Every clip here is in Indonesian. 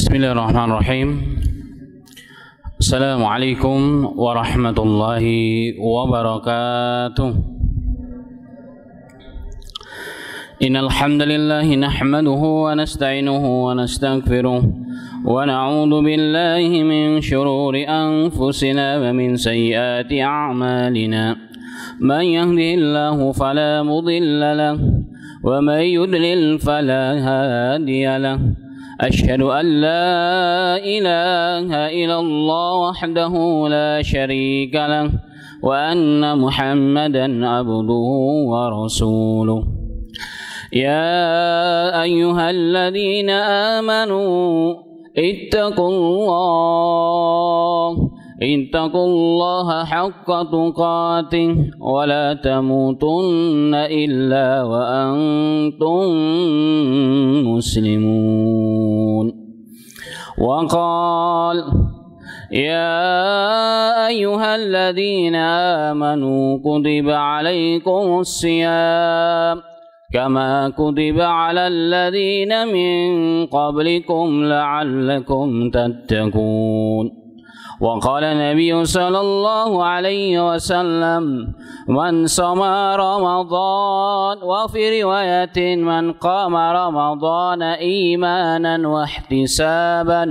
Bismillahirrahmanirrahim. Assalamualaikum warahmatullahi wabarakatuh. Innal hamdalillah nahmaduhu wa nasta'inuhu wa nastaghfiruh wa na'udzu billahi min shururi anfusina wa min sayyiati a'malina. Man yahdihillahu fala mudilla lahu wa man yudlil fala hadiya lahu. أشهد أن لا إله إلا الله وحده لا شريك له وأن محمدا عبده ورسوله يا أيها الذين آمنوا اتقوا الله حق تقاته ولا تموتن إلا وأنتم مسلمون وقال يا أيها الذين آمنوا كتب عليكم الصيام كما كتب على الذين من قبلكم لعلكم تتقون وقال النبي صلى الله عليه وسلم من صام رمضان وفي رواية من قام رمضان إيمانا واحتسابا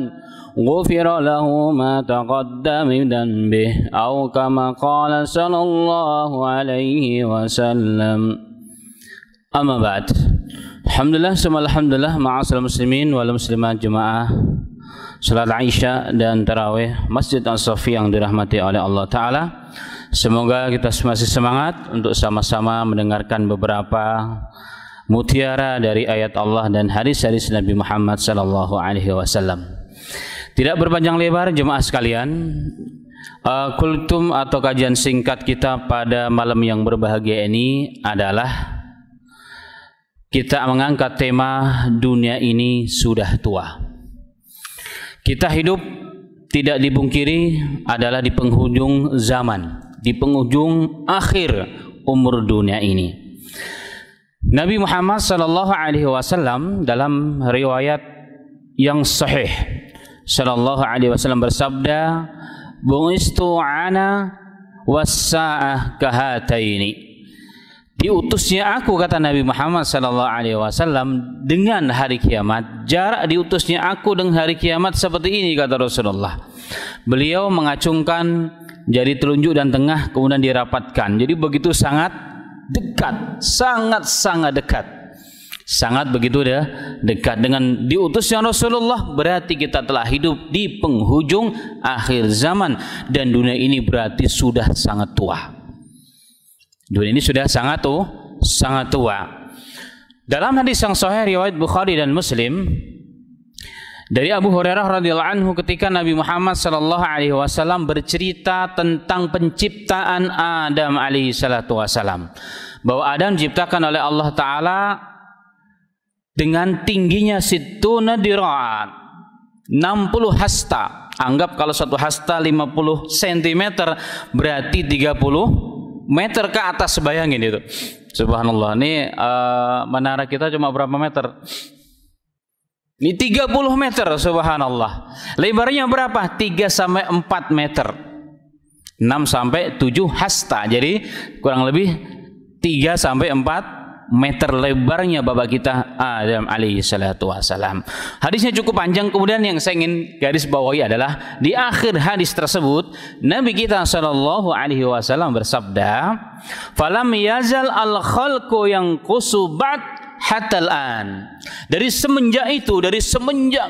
غفر له ما تقدم من ذنبه أو كما قال صلى الله عليه وسلم. أما بعد, alhamdulillah summa alhamdulillah ma'asal muslimin wal muslimat jemaah salat Aisyah dan tarawih Masjid As-Safi yang dirahmati oleh Allah Ta'ala. Semoga kita masih semangat untuk sama-sama mendengarkan beberapa mutiara dari ayat Allah dan hadis-hadis Nabi Muhammad sallallahu alaihi wasallam. Tidak berpanjang lebar jemaah sekalian, kultum atau kajian singkat kita pada malam yang berbahagia ini adalah kita mengangkat tema dunia ini sudah tua. Kita hidup tidak dipungkiri adalah di penghujung zaman, di penghujung akhir umur dunia ini. Nabi Muhammad sallallahu alaihi wasallam dalam riwayat yang sahih sallallahu alaihi wasallam bersabda, "Bu'istu ana was-sa'ah kahataini." Diutusnya aku, kata Nabi Muhammad sallallahu alaihi wasallam, dengan hari kiamat. Jarak diutusnya aku dengan hari kiamat seperti ini, kata Rasulullah. Beliau mengacungkan jari telunjuk dan tengah kemudian dirapatkan. Jadi begitu sangat dekat, sangat dekat. Sangat begitu dekat dengan diutusnya Rasulullah, berarti kita telah hidup di penghujung akhir zaman dan dunia ini berarti sudah sangat tua. Dunia ini sudah sangat tua. Dalam hadis yang sahih riwayat Bukhari dan Muslim dari Abu Hurairah radhiyallahu anhu, ketika Nabi Muhammad sallallahu alaihi wasallam bercerita tentang penciptaan Adam alaihi salatu wasallam, bahwa Adam diciptakan oleh Allah Ta'ala dengan tingginya situna dira'at, 60 hasta. Anggap kalau satu hasta 50 cm berarti 30 meter ke atas, bayangin itu. Subhanallah, ini menara kita cuma berapa meter? Ini 30 meter, subhanallah. Lebarnya berapa? 3 sampai 4 meter. 6 sampai 7 hasta. Jadi kurang lebih 3 sampai 4 meter lebarnya bapak kita Adam alaihi salatu wasalam. Hadisnya cukup panjang. Kemudian yang saya ingin garis bawahi adalah di akhir hadis tersebut Nabi kita sallallahu alaihi wasallam bersabda, "Falam yazal al-khalqu yanqusu ba'd hatta al-an." Dari semenjak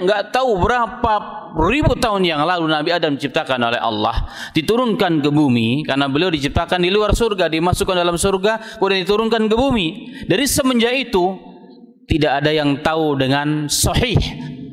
nggak tahu berapa ribu tahun yang lalu Nabi Adam diciptakan oleh Allah, diturunkan ke bumi karena beliau diciptakan di luar surga, dimasukkan dalam surga, kemudian diturunkan ke bumi. Dari semenjak itu tidak ada yang tahu dengan sahih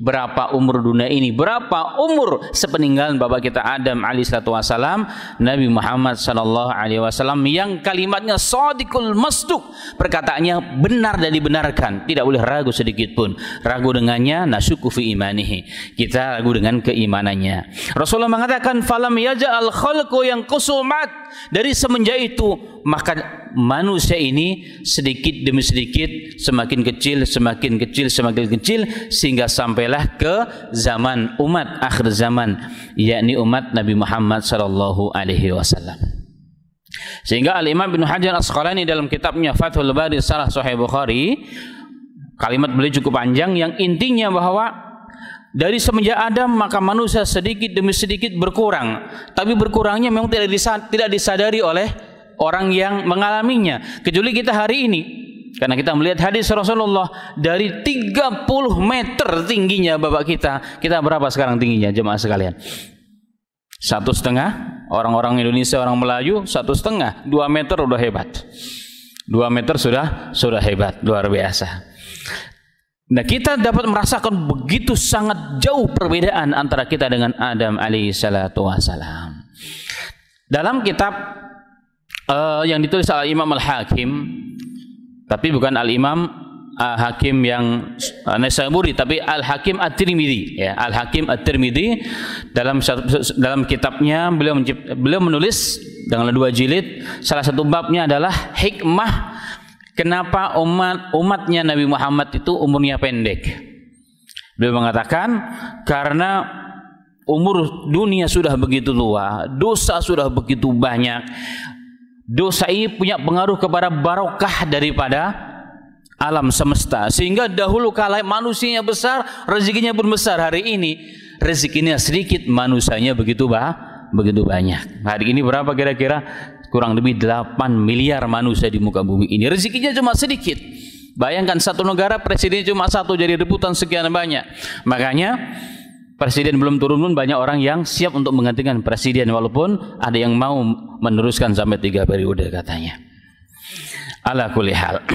berapa umur dunia ini, berapa umur sepeninggalan bapak kita Adam alaihissalatu wassalam. Nabi Muhammad sallallahu alaihi wasallam yang kalimatnya shadiqul masduq, perkataannya benar dan dibenarkan, tidak boleh ragu sedikit pun. Ragu dengannya nasyuku fi imanihi, kita ragu dengan keimanannya. Rasulullah mengatakan falam yaja'al khalqu yang qusumat, dari semenjak itu maka manusia ini sedikit demi sedikit semakin kecil, semakin kecil, semakin kecil, sehingga sampailah ke zaman umat akhir zaman, yakni umat Nabi Muhammad sallallahu alaihi wasallam. Sehingga Al-Imam Ibnu Hajar Asqalani dalam kitabnya Fathul Bari Syarah Sahih Bukhari, kalimat beliau cukup panjang yang intinya bahwa dari semenjak Adam maka manusia sedikit demi sedikit berkurang, tapi berkurangnya memang tidak disadari oleh orang yang mengalaminya, kecuali kita hari ini. Karena kita melihat hadis Rasulullah, dari 30 meter tingginya bapak kita berapa sekarang tingginya jemaah sekalian? 1,5. Orang-orang Indonesia, orang Melayu 1,5, 2 meter udah hebat. 2 meter sudah hebat, luar biasa. Nah, kita dapat merasakan begitu sangat jauh perbedaan antara kita dengan Adam alaihi salatu wassalam. Dalam kitab yang ditulis Al-Imam Al-Hakim, tapi bukan Al-Imam Hakim yang Naisaburi, tapi Al-Hakim At-Tirmidzi, ya, Al-Hakim At-Tirmidzi dalam kitabnya beliau menulis dengan 2 jilid. Salah satu babnya adalah hikmah kenapa umatnya Nabi Muhammad itu umurnya pendek. Beliau mengatakan karena umur dunia sudah begitu tua, dosa sudah begitu banyak. Dosa ini punya pengaruh kepada barokah daripada alam semesta, sehingga dahulu kala manusianya besar, rezekinya pun besar. Hari ini rezekinya sedikit, manusianya begitu banyak. Hari ini berapa kira-kira? Kurang lebih 8 miliar manusia di muka bumi ini. Rezekinya cuma sedikit. Bayangkan satu negara presidennya cuma satu, jadi rebutan sekian banyak. Makanya presiden belum turun pun banyak orang yang siap untuk menggantikan presiden, walaupun ada yang mau meneruskan sampai 3 periode katanya. Ala kulli hal.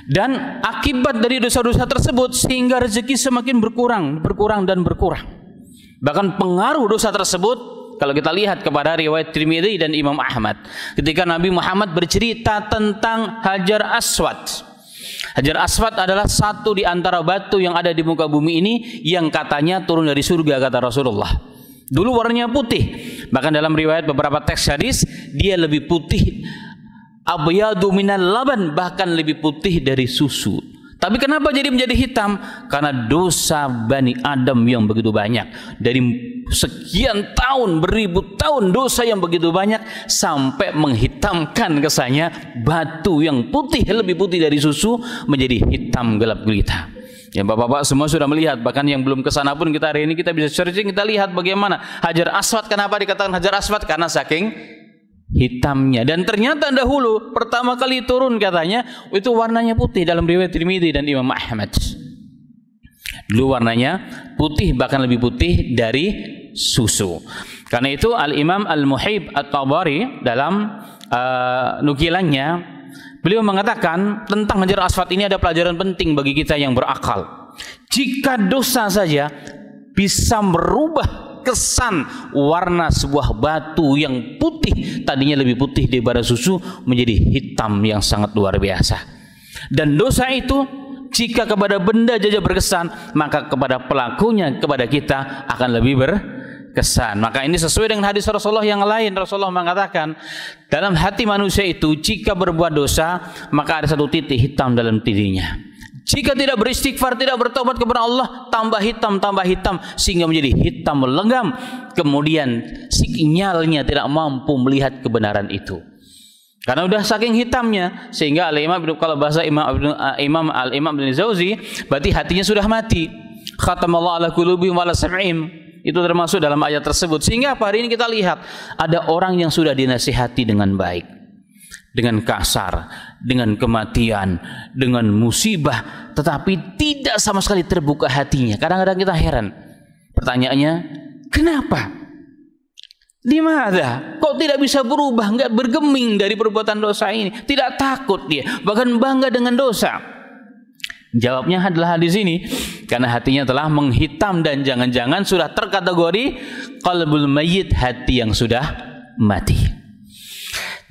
Dan akibat dari dosa-dosa tersebut sehingga rezeki semakin berkurang. Bahkan pengaruh dosa tersebut kalau kita lihat kepada riwayat Tirmidzi dan Imam Ahmad, ketika Nabi Muhammad bercerita tentang Hajar Aswad. Hajar Aswad adalah satu di antara batu yang ada di muka bumi ini yang katanya turun dari surga, kata Rasulullah. Dulu warnanya putih, bahkan dalam riwayat beberapa teks hadis dia lebih putih, abyadu minal laban, bahkan lebih putih dari susu. Tapi kenapa jadi menjadi hitam? Karena dosa Bani Adam yang begitu banyak. Dari sekian tahun, beribu tahun dosa yang begitu banyak sampai menghitamkan kesannya batu yang putih, lebih putih dari susu menjadi hitam gelap gulita. Ya, bapak-bapak semua sudah melihat, bahkan yang belum kesana pun kita hari ini kita bisa searching, kita lihat bagaimana Hajar Aswad. Kenapa dikatakan Hajar Aswad? Karena saking hitamnya. Dan ternyata dahulu pertama kali turun katanya itu warnanya putih dalam riwayat Tirmidzi dan Imam Ahmad. Dulu warnanya putih, bahkan lebih putih dari susu. Karena itu Al-Imam Al-Muhib At-Tabari dalam nukilannya beliau mengatakan tentang Hajar Aswad ini ada pelajaran penting bagi kita yang berakal. Jika dosa saja bisa merubah kesan warna sebuah batu yang putih, tadinya lebih putih daripada susu, menjadi hitam yang sangat luar biasa. Dan dosa itu jika kepada benda saja berkesan, maka kepada pelakunya, kepada kita akan lebih berkesan. Maka ini sesuai dengan hadis Rasulullah yang lain. Rasulullah mengatakan dalam hati manusia itu jika berbuat dosa, maka ada satu titik hitam dalam titiknya. Jika tidak beristighfar, tidak bertobat kepada Allah, tambah hitam sehingga menjadi hitam lenggam. Kemudian sinyalnya tidak mampu melihat kebenaran itu. Karena udah saking hitamnya, sehingga al-Imam, kalau bahasa Imam Ibnu Jauzi, berarti hatinya sudah mati. Khatamallahu ala qulubihim wa ala sam'ihim. Itu termasuk dalam ayat tersebut. Sehingga hari ini kita lihat ada orang yang sudah dinasihati dengan baik, dengan kasar, dengan kematian, dengan musibah, tetapi tidak sama sekali terbuka hatinya. Kadang-kadang kita heran. Pertanyaannya, kenapa? Di mana? Kok tidak bisa berubah, enggak bergeming dari perbuatan dosa ini? Tidak takut dia, bahkan bangga dengan dosa. Jawabnya adalah di sini, karena hatinya telah menghitam dan jangan-jangan sudah terkategori qalbul mayyit, hati yang sudah mati.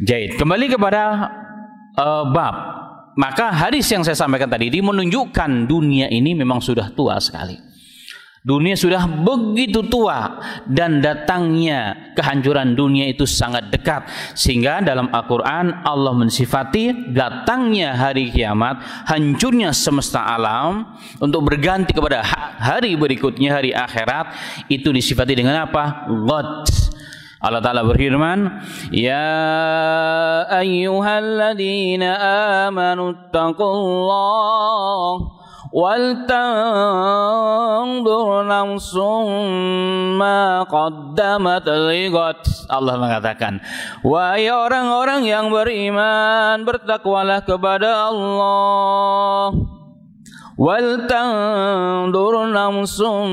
Jadi kembali kepada bab, maka hadis yang saya sampaikan tadi ini menunjukkan dunia ini memang sudah tua sekali. Dunia sudah begitu tua dan datangnya kehancuran dunia itu sangat dekat, sehingga dalam Al-Quran Allah mensifati datangnya hari kiamat, hancurnya semesta alam untuk berganti kepada hari berikutnya, hari akhirat, itu disifati dengan apa? Ghad. Allah Ta'ala berfirman, ya ayyuhalladzina amanu taqullah wal tanzur nafsum ma qaddamat lighad. Allah mengatakan, wahai orang-orang yang beriman, bertakwalah kepada Allah. Wal tanzur nafsum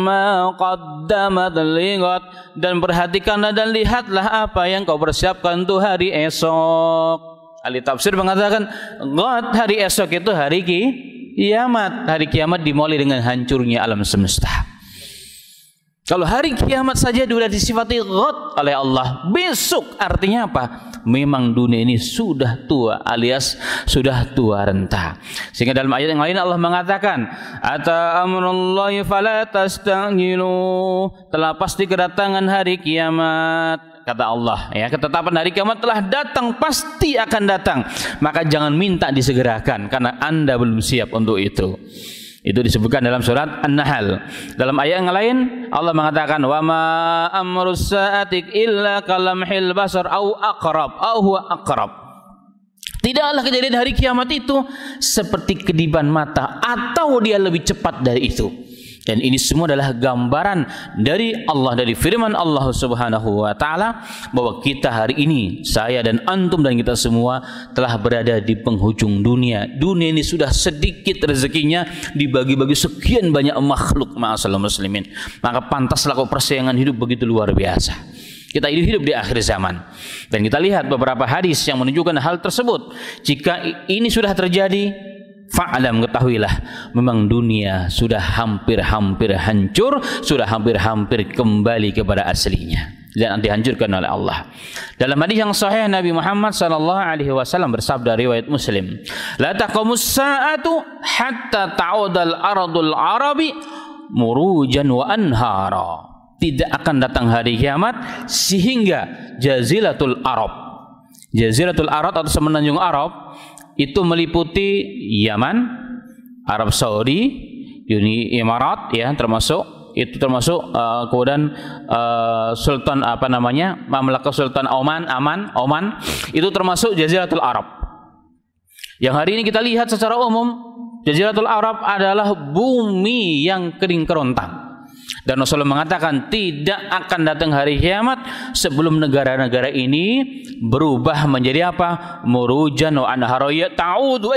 ma qaddamat lighad, dan perhatikanlah dan lihatlah apa yang kau persiapkan untuk hari esok. Ahli tafsir mengatakan, ghad, hari esok itu hari kiamat. Hari kiamat dimulai dengan hancurnya alam semesta. Kalau hari kiamat saja sudah disifati ghad oleh Allah, besok artinya apa? Memang dunia ini sudah tua, alias sudah tua renta. Sehingga dalam ayat yang lain Allah mengatakan, ata amrullahi fala tastajilu, telah pasti kedatangan hari kiamat. Kata Allah, ya, ketetapan hari kiamat telah datang, pasti akan datang. Maka jangan minta disegerakan, karena Anda belum siap untuk itu. Itu disebutkan dalam surat An-Nahl. Dalam ayat yang lain Allah mengatakan, wa ma amrus sa'atik illa kalamhil basar au aqrab au huwa aqrab. Tidaklah kejadian hari kiamat itu seperti kedipan mata, atau dia lebih cepat dari itu. Dan ini semua adalah gambaran dari Allah, dari firman Allah Subhanahu wa Ta'ala, bahwa kita hari ini, saya dan antum dan kita semua telah berada di penghujung dunia. Dunia ini sudah sedikit rezekinya, dibagi-bagi sekian banyak makhluk, ma'asal muslimin. Maka pantaslah kok persaingan hidup begitu luar biasa. Kita hidup di akhir zaman. Dan kita lihat beberapa hadis yang menunjukkan hal tersebut. Jika ini sudah terjadi, fa'alam, ketahuilah, memang dunia sudah hampir-hampir hancur, sudah hampir-hampir kembali kepada aslinya dan dihancurkan oleh Allah. Dalam hadis yang sahih, Nabi Muhammad SAW bersabda, riwayat Muslim, la taqumus sa'atu hatta ta'udal ardul arabi murujan wa anhara. Tidak akan datang hari kiamat sehingga Jaziratul Arab, Jaziratul Arab atau semenanjung Arab, itu meliputi Yaman, Arab Saudi, Uni Emirat, ya, termasuk kemudian Sultan Mamlakah Sultan Oman, itu termasuk Jaziratul Arab. Yang hari ini kita lihat secara umum, Jaziratul Arab adalah bumi yang kering kerontang. Dan Rasulullah mengatakan tidak akan datang hari kiamat sebelum negara-negara ini berubah menjadi apa? Murujan wa anhara, ta'udu,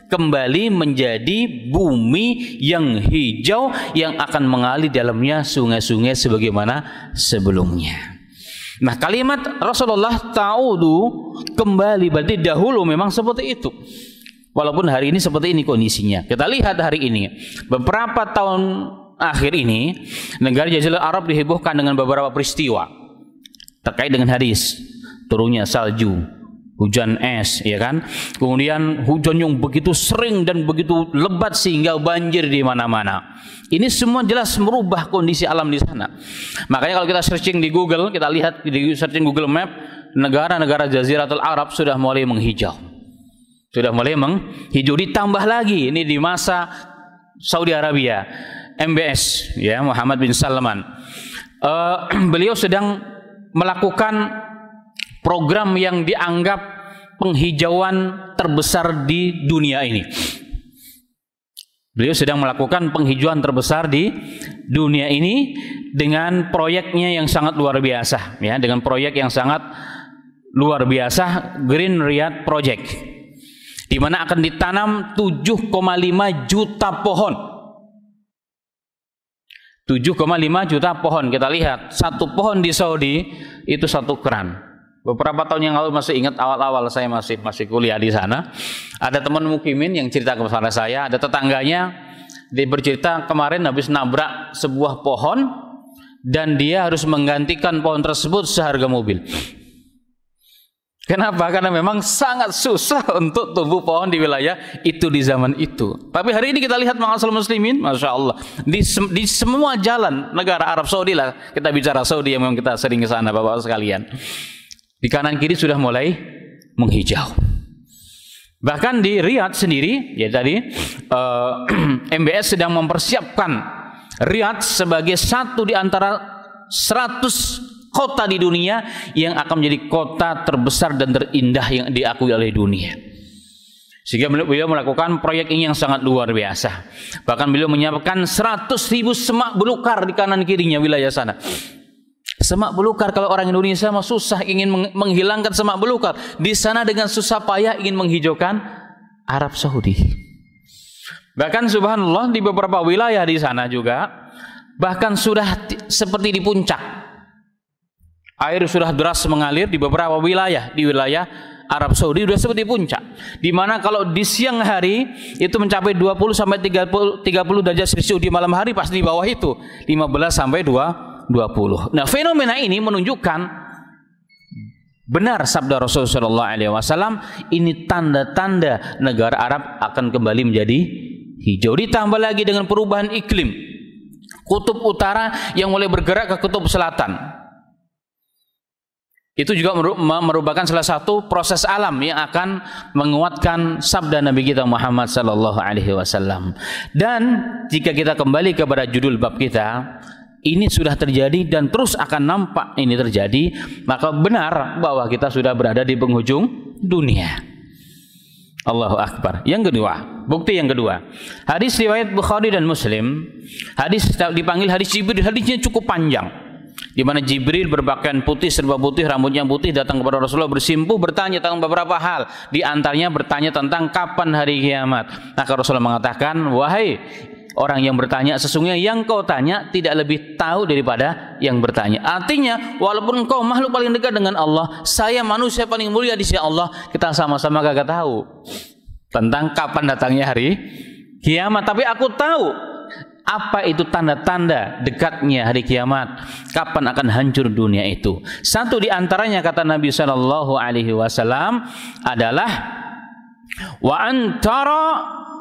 kembali menjadi bumi yang hijau yang akan mengalir dalamnya sungai-sungai sebagaimana sebelumnya. Nah, kalimat Rasulullah ta'udu, kembali, berarti dahulu memang seperti itu. Walaupun hari ini seperti ini kondisinya. Kita lihat hari ini, beberapa tahun akhir ini negara Jazirah Arab dihebohkan dengan beberapa peristiwa terkait dengan hadis turunnya salju, hujan es, ya kan? Kemudian hujan yang begitu sering dan begitu lebat sehingga banjir di mana-mana. Ini semua jelas merubah kondisi alam di sana. Makanya kalau kita searching di Google, kita lihat di searching Google Map, negara-negara Jaziratul Arab sudah mulai menghijau. Sudah mulai menghijau, ditambah lagi ini di masa Saudi Arabia, MBS, ya, Muhammad bin Salman. Beliau sedang melakukan program yang dianggap penghijauan terbesar di dunia ini. Beliau sedang melakukan penghijauan terbesar di dunia ini dengan proyeknya yang sangat luar biasa, ya, dengan proyek yang sangat luar biasa, Green Riyadh Project, di mana akan ditanam 7,5 juta pohon. 7,5 juta pohon. Kita lihat satu pohon di Saudi itu satu keran. Beberapa tahun yang lalu, masih ingat awal-awal saya masih kuliah di sana, ada teman mukimin yang cerita kepada saya, ada tetangganya, dia bercerita kemarin habis nabrak sebuah pohon dan dia harus menggantikan pohon tersebut seharga mobil. Kenapa? Karena memang sangat susah untuk tumbuh pohon di wilayah itu di zaman itu. Tapi hari ini kita lihat ma'asal muslimin, Masya Allah, di semua jalan negara Arab Saudi lah, kita bicara Saudi yang memang kita sering ke sana Bapak sekalian, di kanan kiri sudah mulai menghijau. Bahkan di Riyadh sendiri, ya tadi MBS sedang mempersiapkan Riyadh sebagai satu di antara 100 kota di dunia yang akan menjadi kota terbesar dan terindah yang diakui oleh dunia. Sehingga beliau melakukan proyek ini yang sangat luar biasa. Bahkan beliau menyiapkan 100.000 semak belukar di kanan kirinya wilayah sana. Semak belukar, kalau orang Indonesia mah susah ingin menghilangkan semak belukar, di sana dengan susah payah ingin menghijaukan Arab Saudi. Bahkan subhanallah di beberapa wilayah di sana juga bahkan sudah seperti di puncak. Air sudah deras mengalir di beberapa wilayah, di wilayah Arab Saudi sudah seperti puncak. Di mana kalau di siang hari itu mencapai 20 sampai 30 derajat Celcius, di malam hari pas di bawah itu 15 sampai 20. Nah, fenomena ini menunjukkan benar sabda Rasulullah SAW, ini tanda-tanda negara Arab akan kembali menjadi hijau. Ditambah lagi dengan perubahan iklim, kutub utara yang mulai bergerak ke kutub selatan. Itu juga merupakan salah satu proses alam yang akan menguatkan sabda Nabi kita Muhammad sallallahu alaihi wasallam. Dan jika kita kembali kepada judul bab kita, ini sudah terjadi dan terus akan nampak ini terjadi, maka benar bahwa kita sudah berada di penghujung dunia. Allahu Akbar. Yang kedua, bukti yang kedua, hadis riwayat Bukhari dan Muslim, hadis dipanggil hadis Jibril, hadisnya cukup panjang, di mana Jibril berpakaian putih, serba putih, rambutnya putih, datang kepada Rasulullah bersimpuh, bertanya tentang beberapa hal. Di antaranya bertanya tentang kapan hari kiamat. Maka Rasulullah mengatakan, wahai orang yang bertanya, sesungguhnya yang kau tanya tidak lebih tahu daripada yang bertanya. Artinya, walaupun engkau makhluk paling dekat dengan Allah, saya manusia paling mulia di sisi Allah, kita sama-sama kagak tahu tentang kapan datangnya hari kiamat. Tapi aku tahu apa itu tanda-tanda dekatnya hari kiamat, kapan akan hancur dunia itu. Satu di antaranya kata Nabi sallallahu alaihi wasallam adalah wa antara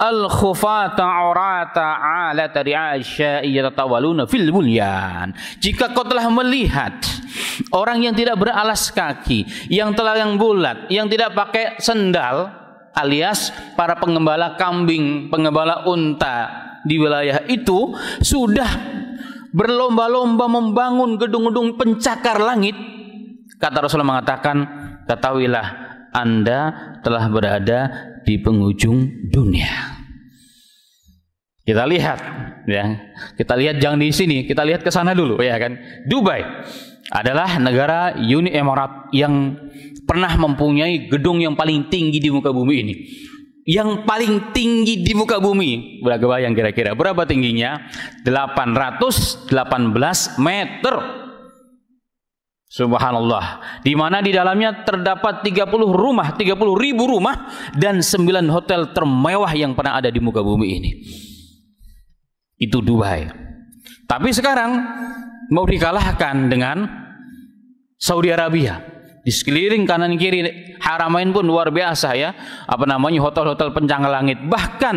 al-khufata urata alata ri'asya yatatawaluna fil bunyan. Jika kau telah melihat orang yang tidak beralas kaki, yang telanjang bulat, yang tidak pakai sendal, alias para pengembala kambing, pengembala unta di wilayah itu sudah berlomba-lomba membangun gedung-gedung pencakar langit, kata Rasulullah mengatakan, ketahuilah Anda telah berada di penghujung dunia. Kita lihat, ya, kita lihat jangan di sini, kita lihat ke sana dulu, ya kan. Dubai adalah negara Uni Emirat yang pernah mempunyai gedung yang paling tinggi di muka bumi ini. Yang paling tinggi di muka bumi, berapa yang kira-kira berapa tingginya? 818 meter. Subhanallah. Di mana di dalamnya terdapat 30 ribu rumah dan 9 hotel termewah yang pernah ada di muka bumi ini. Itu Dubai. Tapi sekarang mau dikalahkan dengan Saudi Arabia. Di sekeliling kanan kiri Haramain pun luar biasa, ya, apa namanya, hotel-hotel pencakar langit. Bahkan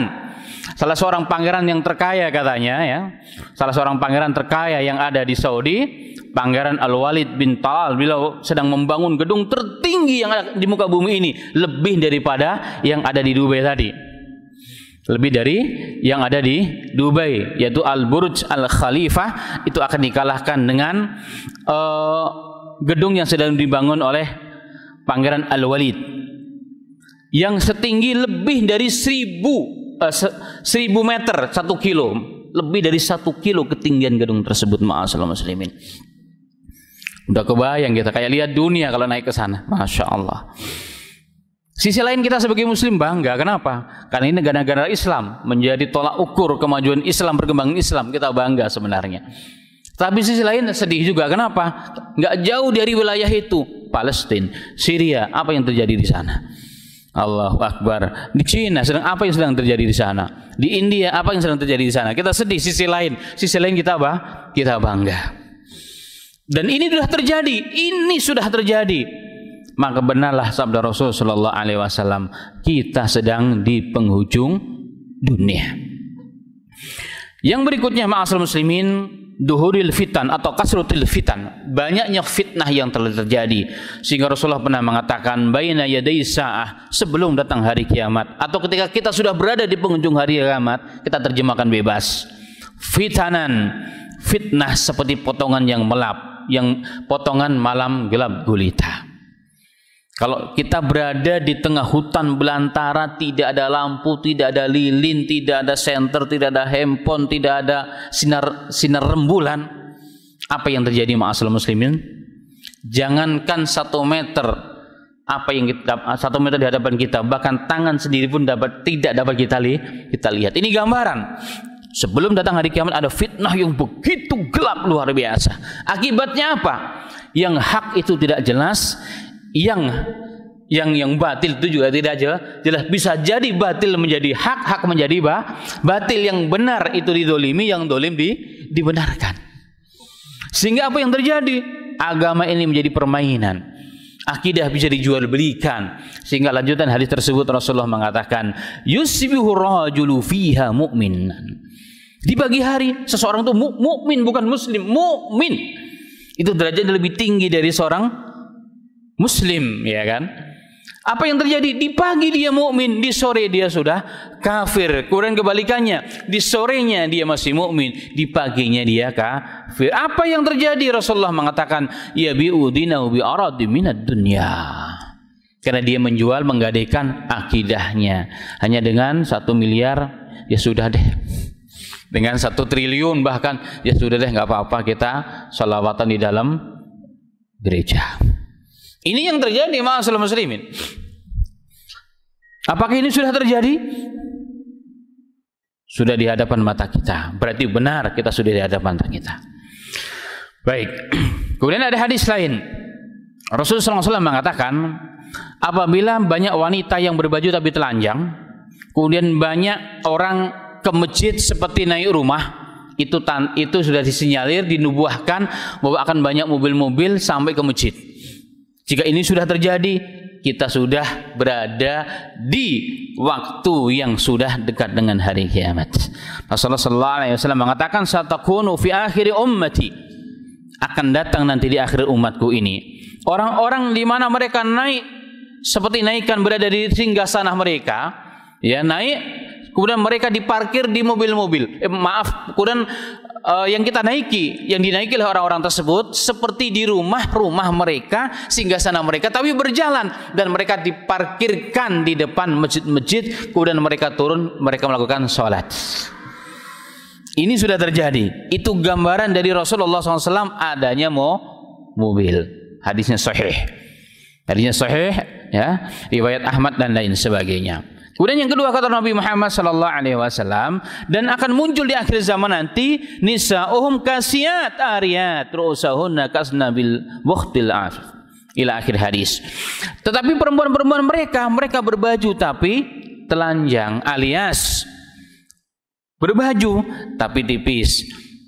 salah seorang pangeran yang terkaya katanya, ya, salah seorang pangeran terkaya yang ada di Saudi, Pangeran Al-Walid bin Talal, beliau sedang membangun gedung tertinggi yang ada di muka bumi ini, lebih daripada yang ada di Dubai tadi. Lebih dari yang ada di Dubai, yaitu Al-Burj Al-Khalifah, itu akan dikalahkan dengan gedung yang sedang dibangun oleh Pangeran Al-Walid yang setinggi lebih dari 1000 meter, 1 kilo, lebih dari 1 kilo ketinggian gedung tersebut. Ma'asyiral muslimin, udah kebayang kita kayak lihat dunia kalau naik ke sana. Masya Allah. Sisi lain kita sebagai muslim bangga. Kenapa? Karena ini negara-negara Islam, menjadi tolak ukur kemajuan Islam, perkembangan Islam, kita bangga sebenarnya. Tapi sisi lain sedih juga. Kenapa? Nggak jauh dari wilayah itu, Palestina, Syria, apa yang terjadi di sana? Allahu Akbar. Di Cina apa yang sedang terjadi di sana? Di India apa yang sedang terjadi di sana? Kita sedih. Sisi lain kita apa? Kita bangga. Dan ini sudah terjadi. Ini sudah terjadi. maka benarlah sabda Rasul sallallahu alaihi wasallam, kita sedang di penghujung dunia. Yang berikutnya ma'asal muslimin, duhuril fitan atau kasrutil fitan, banyaknya fitnah yang telah terjadi, sehingga Rasulullah pernah mengatakan baina yaday sa'ah, sebelum datang hari kiamat atau ketika kita sudah berada di penghujung hari kiamat, kita terjemahkan bebas, fitanan, fitnah seperti potongan yang melap, yang potongan malam gelap gulita. Kalau kita berada di tengah hutan belantara, tidak ada lampu, tidak ada lilin, tidak ada senter, tidak ada handphone, tidak ada sinar rembulan, apa yang terjadi ma'asal muslimin? Jangankan 1 meter, apa yang 1 meter di hadapan kita, bahkan tangan sendiri pun tidak dapat kita lihat. Ini gambaran. Sebelum datang hari kiamat ada fitnah yang begitu gelap luar biasa. Akibatnya apa? Yang hak itu tidak jelas, yang batil itu juga tidak jelas. Bisa jadi batil menjadi hak, hak menjadi batil, yang benar itu didolimi, yang dolim dibenarkan. Sehingga apa yang terjadi? Agama ini menjadi permainan, akidah bisa dijual belikan. Sehingga lanjutan hadis tersebut Rasulullah mengatakan, yusbihu rajulu fiha mu'minan. Di pagi hari seseorang itu mukmin, bukan muslim, mukmin. Itu derajatnya lebih tinggi dari seorang muslim, ya kan? Apa yang terjadi? Di pagi dia mukmin, di sore dia sudah kafir. Kemudian kebalikannya, di sorenya dia masih mukmin, di paginya dia kafir. Apa yang terjadi? Rasulullah mengatakan, yabi'u dinahu bi aradi minad dunya. Karena dia menjual, menggadaikan akidahnya. Hanya dengan 1 miliar ya sudah deh. Dengan 1 triliun bahkan ya sudah deh, nggak apa-apa kita sholawatan di dalam gereja. Ini yang terjadi ma'asal muslimin. Apakah ini sudah terjadi? Sudah di hadapan mata kita. Berarti benar kita sudah di hadapan mata kita. Baik. Kemudian ada hadis lain. Rasulullah SAW mengatakan, apabila banyak wanita yang berbaju tapi telanjang, kemudian banyak orang ke masjid seperti naik rumah, itu sudah disinyalir, dinubuahkan bahwa akan banyak mobil-mobil sampai ke masjid. Jika ini sudah terjadi, kita sudah berada di waktu yang sudah dekat dengan hari kiamat. Rasulullah SAW mengatakan, satakunu fi akhiri ummati, akan datang nanti di akhir umatku ini orang-orang di mana mereka naik seperti naikkan berada di singgasana mereka, ya, naik, kemudian mereka diparkir di mobil-mobil. Kemudian yang kita naiki, yang dinaiki oleh orang-orang tersebut seperti di rumah-rumah mereka, singgasana mereka, tapi berjalan, dan mereka diparkirkan di depan masjid-masjid, kemudian mereka turun, mereka melakukan sholat. Ini sudah terjadi. Itu gambaran dari Rasulullah SAW adanya mobil. Hadisnya sahih. Hadisnya sahih, ya, riwayat Ahmad dan lain sebagainya. Kemudian yang kedua kata Nabi Muhammad sallallahu alaihi wasallam, dan akan muncul di akhir zaman nanti nisa'uhum kasiyat ariyat ru'usahunna kasnabil bukhtil afif, ila akhir hadis. Tetapi perempuan-perempuan mereka berbaju tapi telanjang, alias berbaju tapi tipis.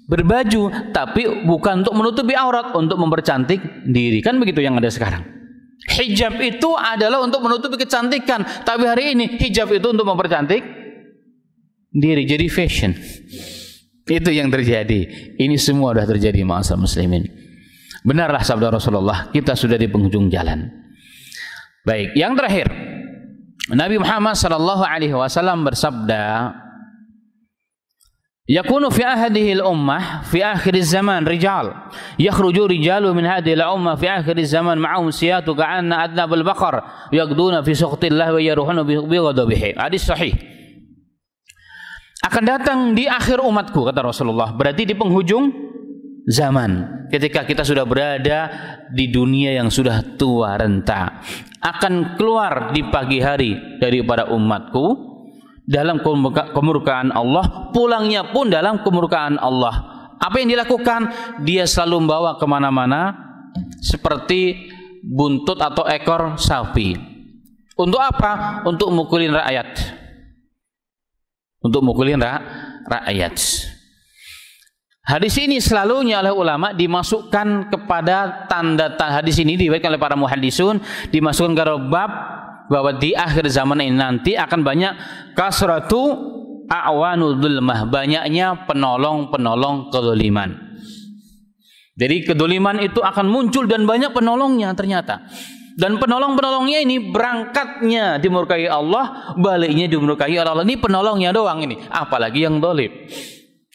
Berbaju tapi bukan untuk menutupi aurat, untuk mempercantik diri. Kan begitu yang ada sekarang. Hijab itu adalah untuk menutupi kecantikan, tapi hari ini hijab itu untuk mempercantik diri, jadi fashion. Itu yang terjadi. Ini semua sudah terjadi ma'asal muslimin. Benarlah sabda Rasulullah, kita sudah di penghujung jalan. Baik, yang terakhir, Nabi Muhammad sallallahu alaihi wasallam bersabda, yakunu fi ahadihi al-ummah fi akhir zaman rijal yakhruju rijalu min hadhihi al-ummah fi akhir zaman ma'ahum siyatu ka'anna adnab al-baqar yaqduna fi sukhtillah wa yaruhuna bi ghadabihi. Hadis sahih. Akan datang di akhir umatku, kata Rasulullah, berarti di penghujung zaman, ketika kita sudah berada di dunia yang sudah tua renta, akan keluar di pagi hari daripada umatku dalam kemurkaan Allah, pulangnya pun dalam kemurkaan Allah. Apa yang dilakukan? Dia selalu membawa kemana-mana seperti buntut atau ekor sapi. Untuk apa? Untuk mukulin rakyat. Untuk mukulin rakyat. Hadis ini selalunya oleh ulama dimasukkan kepada tanda hadis ini diriwayatkan oleh para muhaddisun, dimasukkan ke bab bahwa di akhir zaman ini nanti akan banyak kasratu a'wanul dzulmah, banyaknya penolong-penolong kezaliman. Jadi kezaliman itu akan muncul dan banyak penolongnya ternyata. Dan penolong-penolongnya ini berangkatnya dimurkai Allah, baliknya dimurkai Allah. Ini penolongnya doang ini, apalagi yang zalim.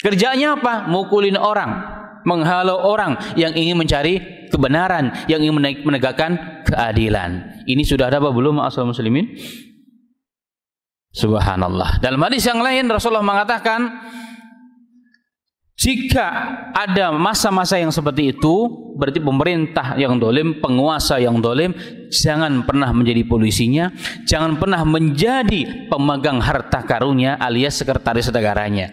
Kerjanya apa? Mukulin orang, menghalau orang yang ingin mencari kebenaran, yang ingin menegakkan keadilan. Ini sudah ada apa belum ma'asyiral muslimin? Subhanallah. Dalam hadis yang lain Rasulullah mengatakan, jika ada masa-masa yang seperti itu, berarti pemerintah yang dolim, penguasa yang dolim, jangan pernah menjadi polisinya, jangan pernah menjadi pemegang harta karunia alias sekretaris negaranya.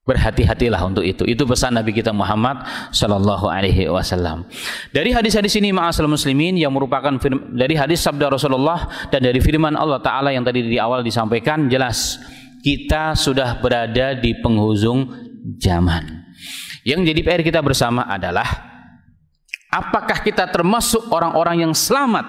Berhati-hatilah untuk itu. Itu pesan Nabi kita Muhammad sallallahu alaihi wasallam. Dari hadis-hadis ini ma'asyiral muslimin yang merupakan dari hadis sabda Rasulullah dan dari firman Allah taala yang tadi di awal disampaikan, jelas kita sudah berada di penghujung zaman. Yang jadi PR kita bersama adalah apakah kita termasuk orang-orang yang selamat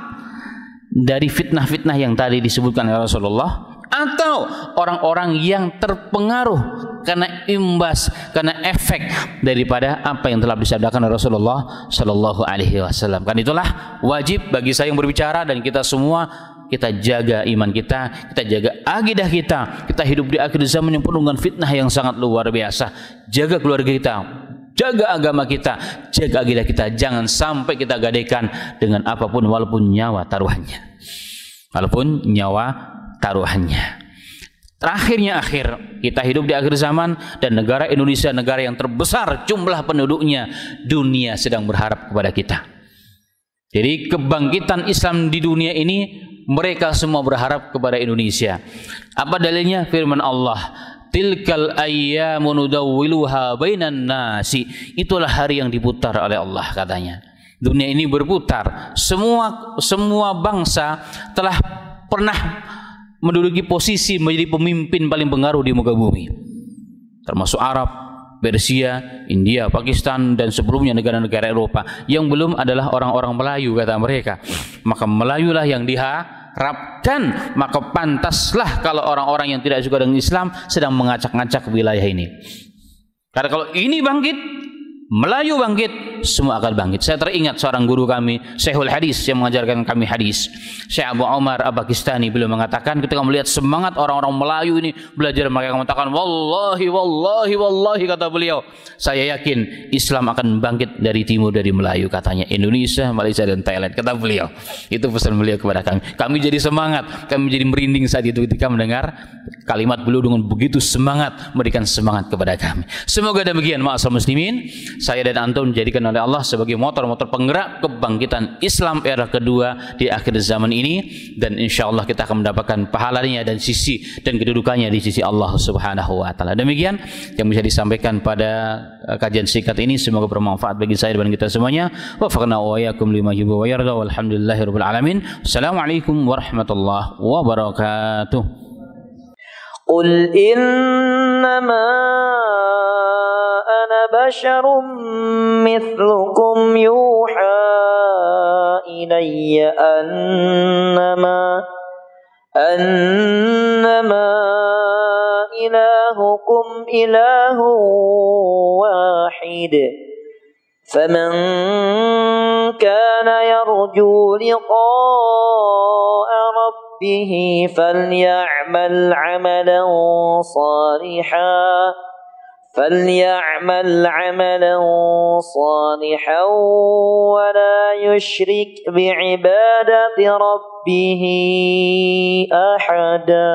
dari fitnah-fitnah yang tadi disebutkan oleh Rasulullah, atau orang-orang yang terpengaruh karena imbas, karena efek daripada apa yang telah disabdakan oleh Rasulullah Shallallahu Alaihi Wasallam. Kan itulah wajib bagi saya yang berbicara dan kita semua, kita jaga iman kita, kita jaga akidah kita. Kita hidup di akhir zaman yang penuh dengan fitnah yang sangat luar biasa. Jaga keluarga kita, jaga agama kita, jaga akidah kita. Jangan sampai kita gadaikan dengan apapun walaupun nyawa taruhannya. Walaupun nyawa taruhannya. Terakhirnya kita hidup di akhir zaman dan negara Indonesia, negara yang terbesar jumlah penduduknya, dunia sedang berharap kepada kita. Jadi kebangkitan Islam di dunia ini, mereka semua berharap kepada Indonesia. Apa dalilnya? Firman Allah, tilkal ayyamu nudawwiluha bainan nasi. Itulah hari yang diputar oleh Allah katanya. Dunia ini berputar. Semua bangsa telah pernah menduduki posisi menjadi pemimpin paling pengaruh di muka bumi, termasuk Arab, Persia, India, Pakistan, dan sebelumnya negara-negara Eropa. Yang belum adalah orang-orang Melayu kata mereka. Maka Melayulah yang diharapkan. Maka pantaslah kalau orang-orang yang tidak suka dengan Islam sedang mengacak-ngacak wilayah ini. Karena kalau ini bangkit, Melayu bangkit, semua akan bangkit. Saya teringat seorang guru kami, Syekhul Hadis, yang mengajarkan kami hadis, Syekh Abu Umar Abakistani. Beliau mengatakan ketika melihat semangat orang-orang Melayu ini belajar, mereka mengatakan, wallahi kata beliau, saya yakin Islam akan bangkit dari timur, dari Melayu, katanya, Indonesia, Malaysia, dan Thailand, kata beliau. Itu pesan beliau kepada kami. Kami jadi semangat, kami jadi merinding saat itu ketika mendengar kalimat beliau dengan begitu semangat, memberikan semangat kepada kami. Semoga demikian ma'asyiral muslimin, saya dan antum dijadikan oleh Allah sebagai motor-motor penggerak kebangkitan Islam era kedua di akhir zaman ini, dan insya Allah kita akan mendapatkan pahalanya dan sisi dan kedudukannya di sisi Allah Subhanahu wa taala. Demikian yang bisa disampaikan pada kajian singkat ini, semoga bermanfaat bagi saya dan kita semuanya. Wa faqna wa iyyakum lima yuhibbu wa yarda, walhamdulillahirabbil alamin. Assalamualaikum warahmatullahi wabarakatuh. Qul innama بشر مثلكم يوحى إلي أنما إلهكم إله واحد فمن كان يرجو لقاء ربه فليعمل عملا صالحا ولا يشرك بعبادة ربه أحدا.